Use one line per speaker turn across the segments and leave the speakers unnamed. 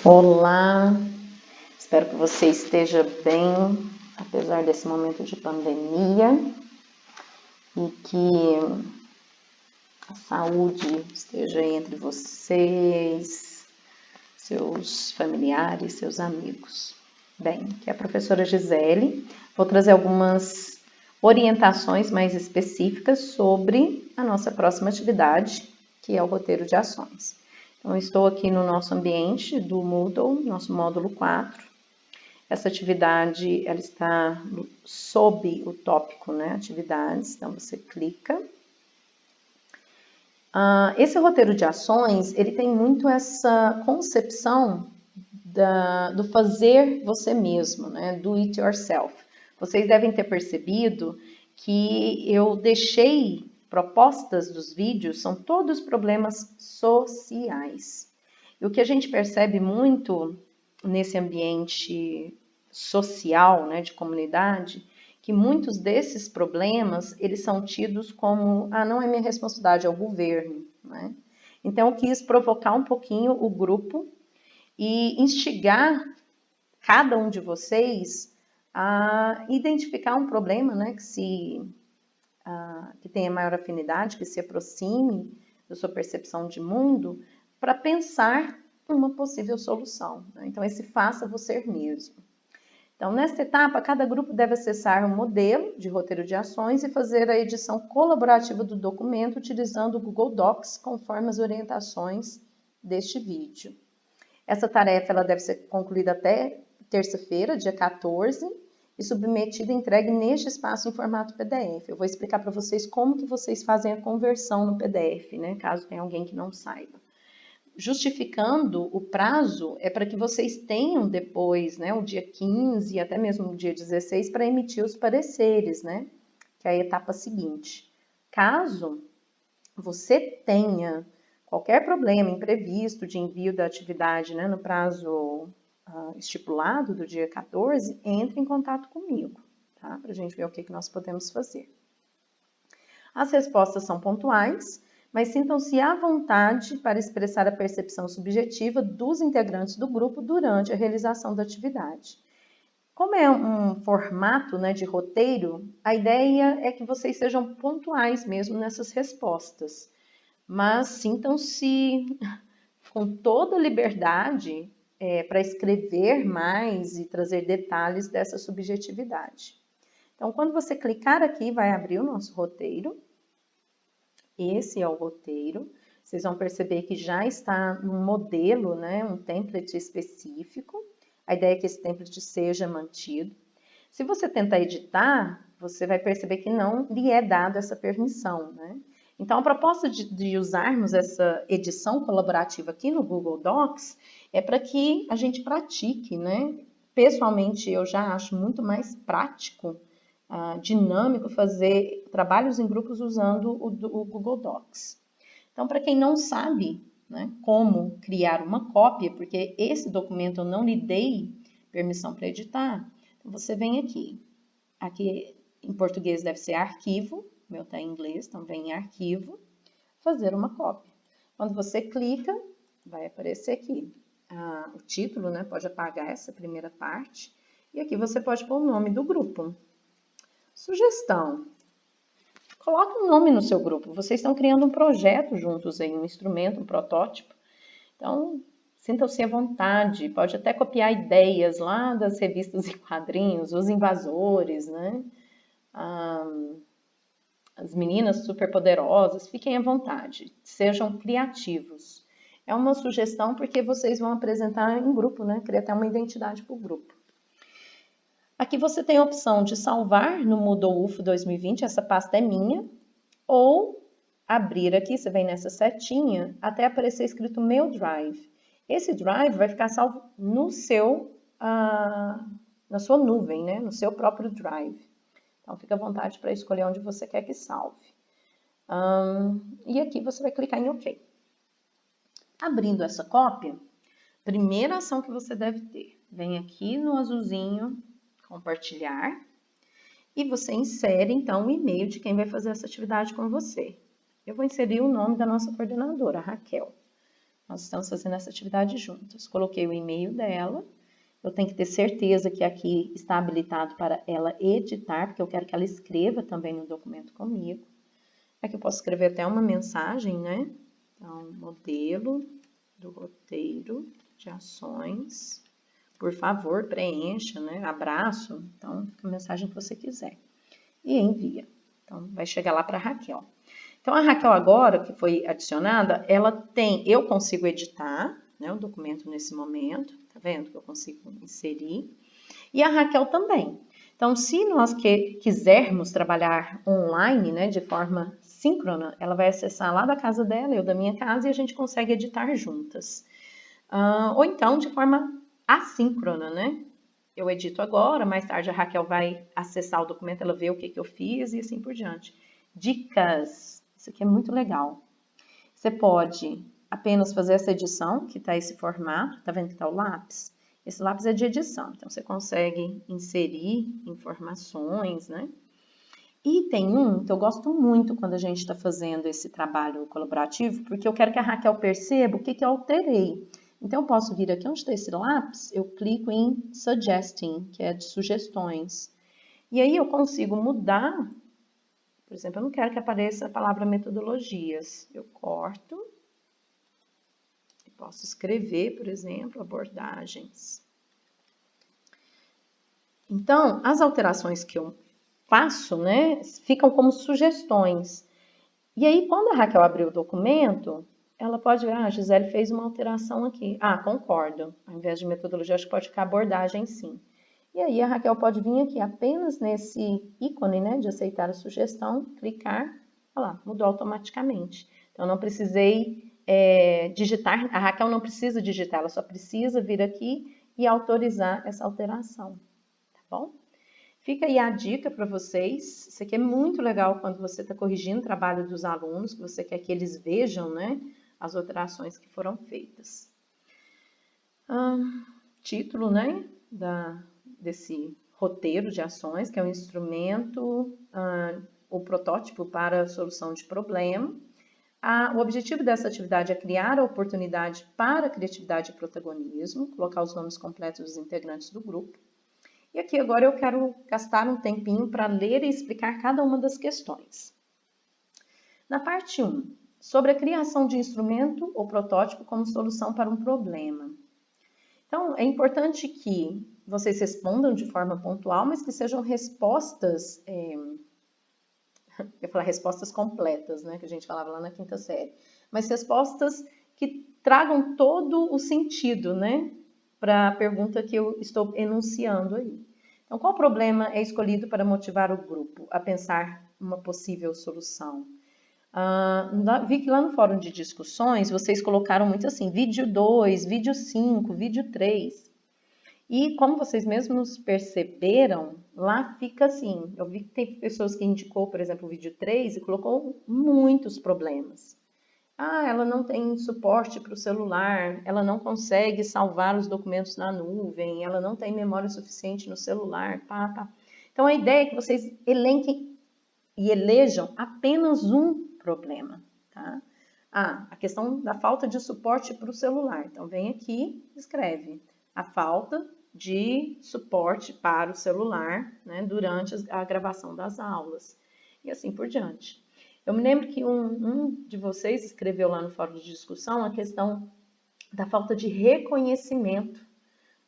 Olá, espero que você esteja bem, apesar desse momento de pandemia, e que a saúde esteja entre vocês, seus familiares, seus amigos. Bem, aqui é a professora Gisele, vou trazer algumas orientações mais específicas sobre a nossa próxima atividade, que é o roteiro de ações. Então, estou aqui no nosso ambiente do Moodle, nosso módulo 4. Essa atividade, ela está sob o tópico, né, atividades, então você clica. Esse roteiro de ações, ele tem muito essa concepção do fazer você mesmo, né, do it yourself. Vocês devem ter percebido que eu deixei propostas dos vídeos, são todos problemas sociais. E o que a gente percebe muito nesse ambiente social, né, de comunidade, que muitos desses problemas, eles são tidos como, não é minha responsabilidade, é o governo, né? Então, eu quis provocar um pouquinho o grupo e instigar cada um de vocês a identificar um problema, né, que tenha maior afinidade, que se aproxime da sua percepção de mundo, para pensar uma possível solução, né? Então, esse faça você mesmo. Então, nesta etapa, cada grupo deve acessar um modelo de roteiro de ações e fazer a edição colaborativa do documento utilizando o Google Docs conforme as orientações deste vídeo. Essa tarefa ela deve ser concluída até terça-feira, dia 14, e submetida e entregue neste espaço em formato PDF. Eu vou explicar para vocês como que vocês fazem a conversão no PDF, né? Caso tenha alguém que não saiba. Justificando o prazo é para que vocês tenham depois, né, o dia 15 e até mesmo o dia 16 para emitir os pareceres, né, que é a etapa seguinte. Caso você tenha qualquer problema imprevisto de envio da atividade, né, no prazo estipulado do dia 14, entre em contato comigo, tá, para a gente ver o que nós podemos fazer. As respostas são pontuais, mas sintam-se à vontade para expressar a percepção subjetiva dos integrantes do grupo durante a realização da atividade. Como é um formato, né, de roteiro, a ideia é que vocês sejam pontuais mesmo nessas respostas, mas sintam-se com toda a liberdade para escrever mais e trazer detalhes dessa subjetividade. Então, quando você clicar aqui, vai abrir o nosso roteiro. Esse é o roteiro. Vocês vão perceber que já está num modelo, né, um template específico. A ideia é que esse template seja mantido. Se você tentar editar, você vai perceber que não lhe é dada essa permissão, né? Então, a proposta de usarmos essa edição colaborativa aqui no Google Docs é para que a gente pratique, né? Pessoalmente, eu já acho muito mais prático, dinâmico fazer trabalhos em grupos usando o Google Docs. Então, para quem não sabe, né, como criar uma cópia, porque esse documento eu não lhe dei permissão para editar, então você vem aqui. Aqui em português deve ser arquivo, o meu está em inglês, então vem em arquivo, fazer uma cópia. Quando você clica, vai aparecer aqui o título, né, pode apagar essa primeira parte, e aqui você pode pôr o nome do grupo. Sugestão: coloque um nome no seu grupo. Vocês estão criando um projeto juntos aí, um instrumento, um protótipo. Então, sintam-se à vontade. Pode até copiar ideias lá das revistas e quadrinhos, Os Invasores, né? As Meninas Superpoderosas. Fiquem à vontade. Sejam criativos. É uma sugestão porque vocês vão apresentar em grupo, né? Criar até uma identidade para o grupo. Aqui você tem a opção de salvar no Moodle UFO 2020, essa pasta é minha, ou abrir aqui, você vem nessa setinha, até aparecer escrito Meu Drive. Esse Drive vai ficar salvo no na sua nuvem, né? No seu próprio Drive. Então, fica à vontade para escolher onde você quer que salve. E aqui você vai clicar em OK. Abrindo essa cópia, primeira ação que você deve ter, vem aqui no azulzinho, compartilhar, e você insere, então, o e-mail de quem vai fazer essa atividade com você. Eu vou inserir o nome da nossa coordenadora, Raquel. Nós estamos fazendo essa atividade juntas. Coloquei o e-mail dela. Eu tenho que ter certeza que aqui está habilitado para ela editar, porque eu quero que ela escreva também no documento comigo. Aqui eu posso escrever até uma mensagem, né? Então, modelo do roteiro de ações. Por favor, preencha, né? Abraço. Então, fica a mensagem que você quiser. E envia. Então, vai chegar lá para a Raquel. Então, a Raquel agora, que foi adicionada, ela tem... Eu consigo editar, né, o documento nesse momento. Tá vendo que eu consigo inserir? E a Raquel também. Então, se nós quisermos trabalhar online, né, de forma síncrona, ela vai acessar lá da casa dela, eu da minha casa, e a gente consegue editar juntas. Ou então, de forma assíncrona, né? Eu edito agora, mais tarde a Raquel vai acessar o documento, ela vê o que eu fiz e assim por diante. Dicas. Isso aqui é muito legal. Você pode apenas fazer essa edição, que está esse formato, tá vendo que está o lápis? Esse lápis é de edição, então você consegue inserir informações, né? E tem um que eu gosto muito quando a gente está fazendo esse trabalho colaborativo, porque eu quero que a Raquel perceba o que eu alterei. Então, eu posso vir aqui onde está esse lápis, eu clico em Suggesting, que é de sugestões. E aí eu consigo mudar, por exemplo, eu não quero que apareça a palavra metodologias. Eu corto e posso escrever, por exemplo, abordagens. Então, as alterações que eu faço, né, ficam como sugestões. E aí, quando a Raquel abrir o documento, ela pode ver, a Gisele fez uma alteração aqui. Concordo. Ao invés de metodologia, acho que pode ficar abordagem, sim. E aí, a Raquel pode vir aqui apenas nesse ícone, né, de aceitar a sugestão, clicar, olha lá, mudou automaticamente. Então, eu não precisei digitar, a Raquel não precisa digitar, ela só precisa vir aqui e autorizar essa alteração, tá bom? Fica aí a dica para vocês. Isso aqui é muito legal quando você está corrigindo o trabalho dos alunos, que você quer que eles vejam, né, as alterações que foram feitas. Título, né, desse roteiro de ações, que é um instrumento, o protótipo para a solução de problema. O objetivo dessa atividade é criar a oportunidade para a criatividade e protagonismo, colocar os nomes completos dos integrantes do grupo. E aqui agora eu quero gastar um tempinho para ler e explicar cada uma das questões. Na parte 1, sobre a criação de instrumento ou protótipo como solução para um problema. Então, é importante que vocês respondam de forma pontual, mas que sejam respostas, eu ia falar respostas completas, né, que a gente falava lá na quinta série, mas respostas que tragam todo o sentido, né, para a pergunta que eu estou enunciando aí. Então, qual problema é escolhido para motivar o grupo a pensar uma possível solução? Vi que lá no fórum de discussões, vocês colocaram muito assim, vídeo 2, vídeo 5, vídeo 3. E como vocês mesmos perceberam, lá fica assim, eu vi que tem pessoas que indicou, por exemplo, o vídeo 3 e colocou muitos problemas. Ela não tem suporte para o celular, ela não consegue salvar os documentos na nuvem, ela não tem memória suficiente no celular, Então, a ideia é que vocês elenquem e elejam apenas um problema, tá? A questão da falta de suporte para o celular. Então, vem aqui, escreve a falta de suporte para o celular, né, durante a gravação das aulas. E assim por diante. Eu me lembro que um de vocês escreveu lá no fórum de discussão a questão da falta de reconhecimento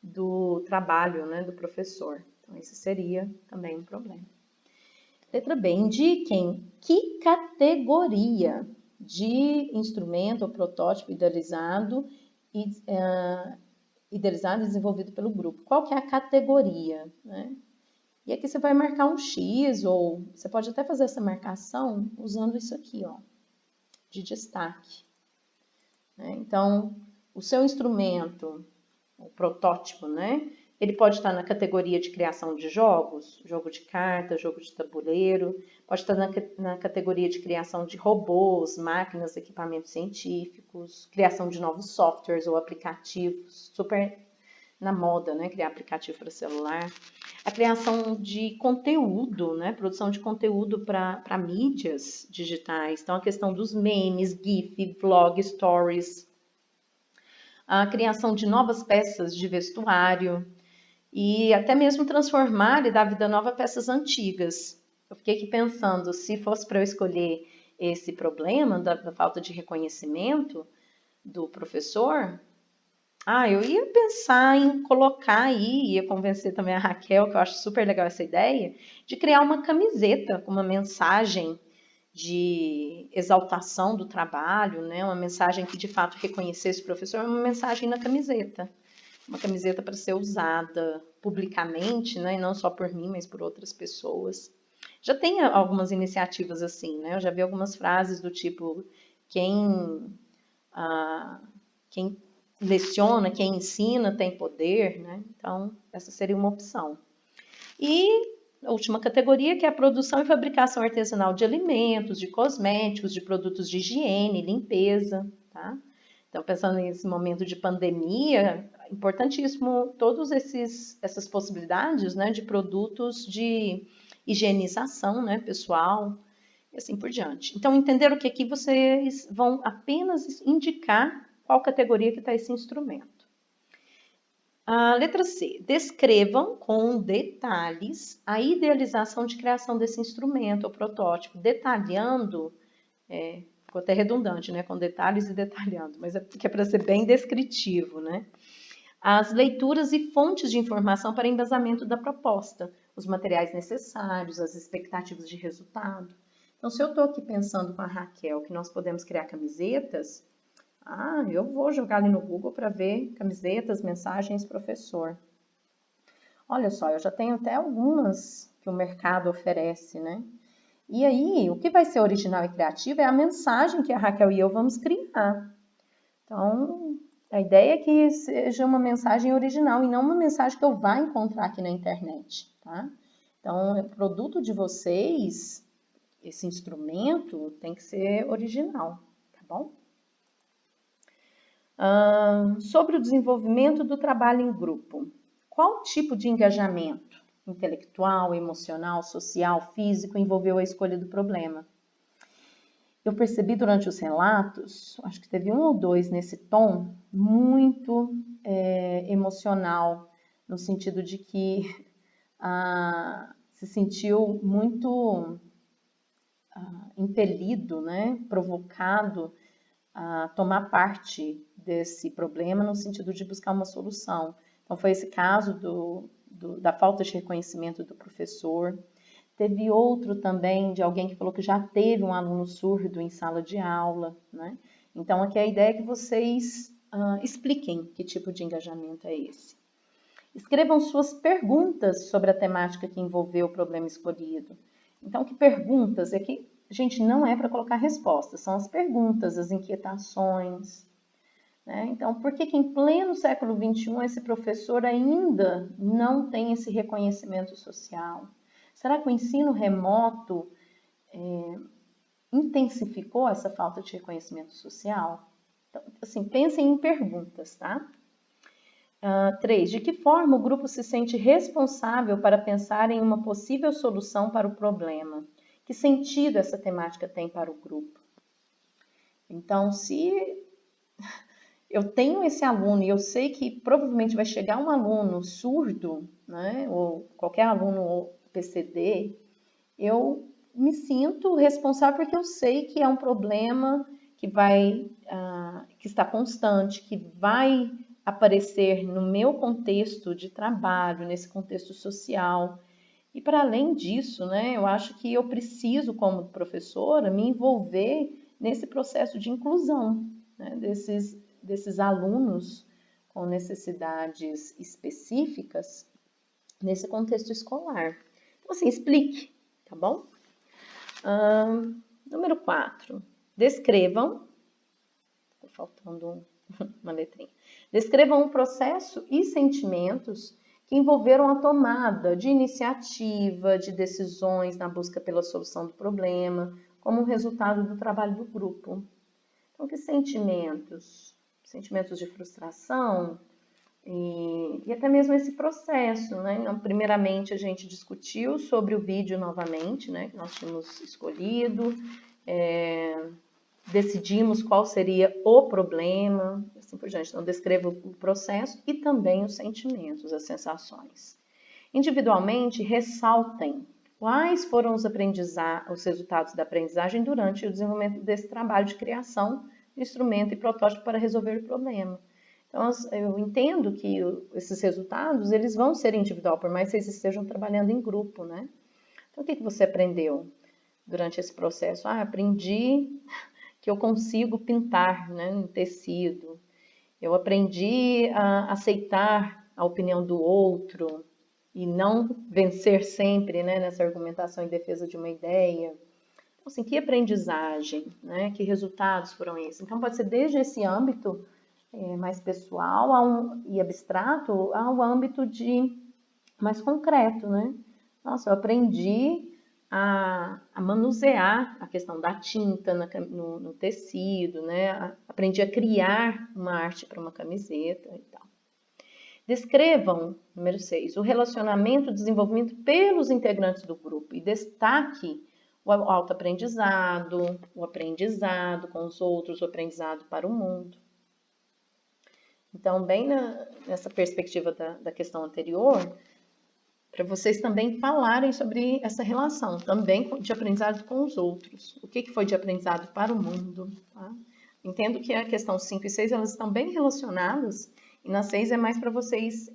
do trabalho, né, do professor. Então, esse seria também um problema. Letra B. Indiquem que categoria de instrumento ou protótipo idealizado e desenvolvido pelo grupo. Qual que é a categoria, né? E aqui você vai marcar um X, ou você pode até fazer essa marcação usando isso aqui, ó, de destaque. Então, o seu instrumento, o protótipo, né? Ele pode estar na categoria de criação de jogos, jogo de carta, jogo de tabuleiro, pode estar na categoria de criação de robôs, máquinas, equipamentos científicos, criação de novos softwares ou aplicativos, super na moda, né? Criar aplicativo para celular. A criação de conteúdo, né? Produção de conteúdo para mídias digitais. Então, a questão dos memes, GIF, vlog, stories, a criação de novas peças de vestuário e até mesmo transformar e dar vida nova a peças antigas. Eu fiquei aqui pensando, se fosse para eu escolher esse problema da falta de reconhecimento do professor, eu ia pensar em colocar aí, ia convencer também a Raquel, que eu acho super legal essa ideia, de criar uma camiseta com uma mensagem de exaltação do trabalho, né? Uma mensagem que de fato reconhecesse o professor, uma mensagem na camiseta. Uma camiseta para ser usada publicamente, né? E não só por mim, mas por outras pessoas. Já tem algumas iniciativas assim, né? Eu já vi algumas frases do tipo quem, quem leciona, quem ensina tem poder, né? Então, essa seria uma opção. E a última categoria, que é a produção e fabricação artesanal de alimentos, de cosméticos, de produtos de higiene, limpeza, tá? Então, pensando nesse momento de pandemia, importantíssimo todas essas possibilidades, né, de produtos de higienização, né, pessoal, e assim por diante. Então, entender o que aqui vocês vão apenas indicar qual categoria que está esse instrumento. A letra C. Descrevam com detalhes a idealização de criação desse instrumento ou protótipo, detalhando, ficou até redundante, né? Com detalhes e detalhando, mas é porque é para ser bem descritivo, né? As leituras e fontes de informação para embasamento da proposta, os materiais necessários, as expectativas de resultado. Então, se eu estou aqui pensando com a Raquel que nós podemos criar camisetas, eu vou jogar ali no Google para ver camisetas, mensagens, professor. Olha só, eu já tenho até algumas que o mercado oferece, né? E aí, o que vai ser original e criativo é a mensagem que a Raquel e eu vamos criar. Então, a ideia é que seja uma mensagem original e não uma mensagem que eu vá encontrar aqui na internet, tá? Então, o produto de vocês, esse instrumento, tem que ser original, tá bom? Sobre o desenvolvimento do trabalho em grupo. Qual tipo de engajamento intelectual, emocional, social, físico envolveu a escolha do problema? Eu percebi durante os relatos, acho que teve um ou dois nesse tom, muito emocional, no sentido de que se sentiu muito impelido, né, provocado a tomar parte desse problema no sentido de buscar uma solução. Então, foi esse caso da falta de reconhecimento do professor. Teve outro também de alguém que falou que já teve um aluno surdo em sala de aula, né? Então, aqui a ideia é que vocês expliquem que tipo de engajamento é esse. Escrevam suas perguntas sobre a temática que envolveu o problema escolhido. Então, que perguntas? É que, gente, não é para colocar respostas, são as perguntas, as inquietações. Né? Então, por que em pleno século XXI esse professor ainda não tem esse reconhecimento social? Será que o ensino remoto intensificou essa falta de reconhecimento social? Então, assim, pensem em perguntas, tá? 3. De que forma o grupo se sente responsável para pensar em uma possível solução para o problema? Que sentido essa temática tem para o grupo? Então, se eu tenho esse aluno e eu sei que provavelmente vai chegar um aluno surdo, né, ou qualquer aluno PCD, eu me sinto responsável porque eu sei que é um problema que que está constante, que vai aparecer no meu contexto de trabalho, nesse contexto social. E para além disso, né, eu acho que eu preciso, como professora, me envolver nesse processo de inclusão, né, desses alunos com necessidades específicas nesse contexto escolar. Então, assim, explique, tá bom? Número 4. Descrevam, está faltando uma letrinha. Descrevam um processo e sentimentos que envolveram a tomada de iniciativa, de decisões na busca pela solução do problema, como resultado do trabalho do grupo. Então, que sentimentos? Sentimentos de frustração e até mesmo esse processo, né? Então, primeiramente, a gente discutiu sobre o vídeo novamente, né? Que nós tínhamos escolhido, decidimos qual seria o problema, assim por diante. Então, descreva o processo e também os sentimentos, as sensações. Individualmente, ressaltem quais foram os resultados da aprendizagem durante o desenvolvimento desse trabalho de criação de instrumento e protótipo para resolver o problema. Então, eu entendo que esses resultados, eles vão ser individual, por mais que vocês estejam trabalhando em grupo, né? Então, o que você aprendeu durante esse processo? Aprendi que eu consigo pintar, né, em tecido. Eu aprendi a aceitar a opinião do outro e não vencer sempre, né, nessa argumentação em defesa de uma ideia. Então, assim, que aprendizagem, né, que resultados foram esses? Então, pode ser desde esse âmbito mais pessoal e abstrato ao âmbito mais concreto, né? Nossa, eu aprendi a manusear a questão da tinta no tecido, né? Aprendi a criar uma arte para uma camiseta e tal. Descrevam, número 6, o relacionamento e desenvolvimento pelos integrantes do grupo e destaque o autoaprendizado, o aprendizado com os outros, o aprendizado para o mundo. Então, bem nessa perspectiva da questão anterior, para vocês também falarem sobre essa relação, também de aprendizado com os outros. O que foi de aprendizado para o mundo? Tá? Entendo que a questão 5 e 6, elas estão bem relacionadas, e na 6 é mais para vocês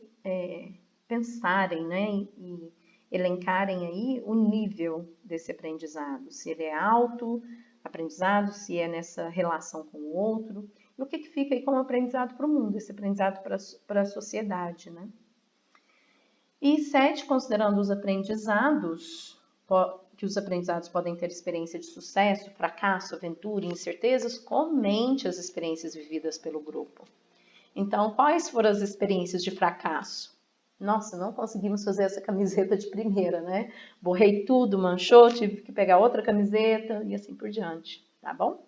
pensarem, né, e elencarem aí o nível desse aprendizado, se ele é alto aprendizado, se é nessa relação com o outro, e o que fica aí como aprendizado para o mundo, esse aprendizado para a sociedade, né? E 7, considerando os aprendizados, que os aprendizados podem ter experiência de sucesso, fracasso, aventura e incertezas, comente as experiências vividas pelo grupo. Então, quais foram as experiências de fracasso? Nossa, não conseguimos fazer essa camiseta de primeira, né? Borrei tudo, manchou, tive que pegar outra camiseta e assim por diante, tá bom?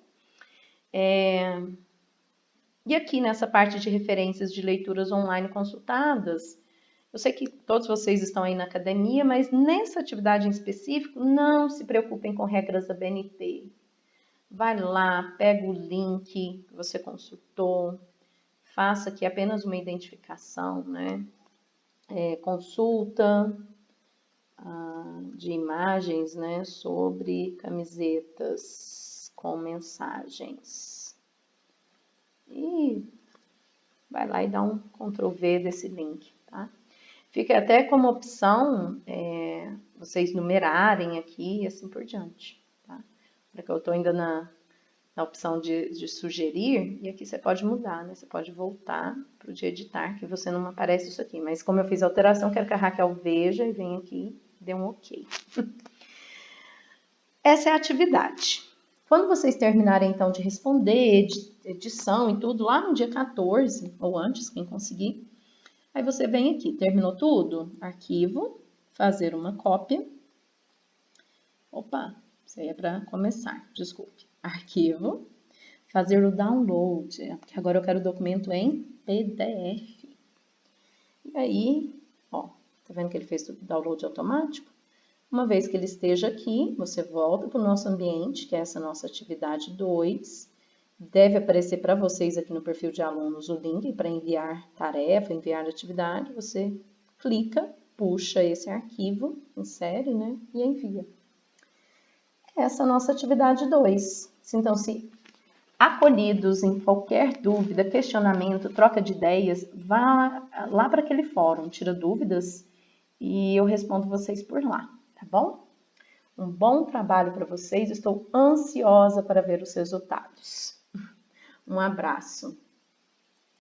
E aqui nessa parte de referências de leituras online consultadas, eu sei que todos vocês estão aí na academia, mas nessa atividade em específico, não se preocupem com regras da BNT. Vai lá, pega o link que você consultou, faça aqui apenas uma identificação, né? Consulta de imagens, né, sobre camisetas com mensagens. E vai lá e dá um Ctrl+V desse link, tá? Fica até como opção vocês numerarem aqui e assim por diante, tá? Porque eu estou ainda na opção de sugerir, e aqui você pode mudar, né? Você pode voltar para o de editar, que você não aparece isso aqui. Mas como eu fiz a alteração, quero que a Raquel veja e venha aqui e dê um OK. Essa é a atividade. Quando vocês terminarem, então, de responder, edição e tudo, lá no dia 14, ou antes, quem conseguir, aí você vem aqui, terminou tudo? Arquivo, fazer uma cópia. Opa, isso aí é para começar, desculpe. Arquivo, fazer o download, porque agora eu quero o documento em PDF. E aí, ó, tá vendo que ele fez o download automático? Uma vez que ele esteja aqui, você volta para o nosso ambiente, que é essa nossa atividade 2. Deve aparecer para vocês aqui no perfil de alunos o link para enviar tarefa, enviar atividade. Você clica, puxa esse arquivo, insere, né, e envia. Essa é a nossa atividade 2. Então, se acolhidos em qualquer dúvida, questionamento, troca de ideias, vá lá para aquele fórum, tira dúvidas e eu respondo vocês por lá, tá bom? Um bom trabalho para vocês, estou ansiosa para ver os resultados. Um abraço.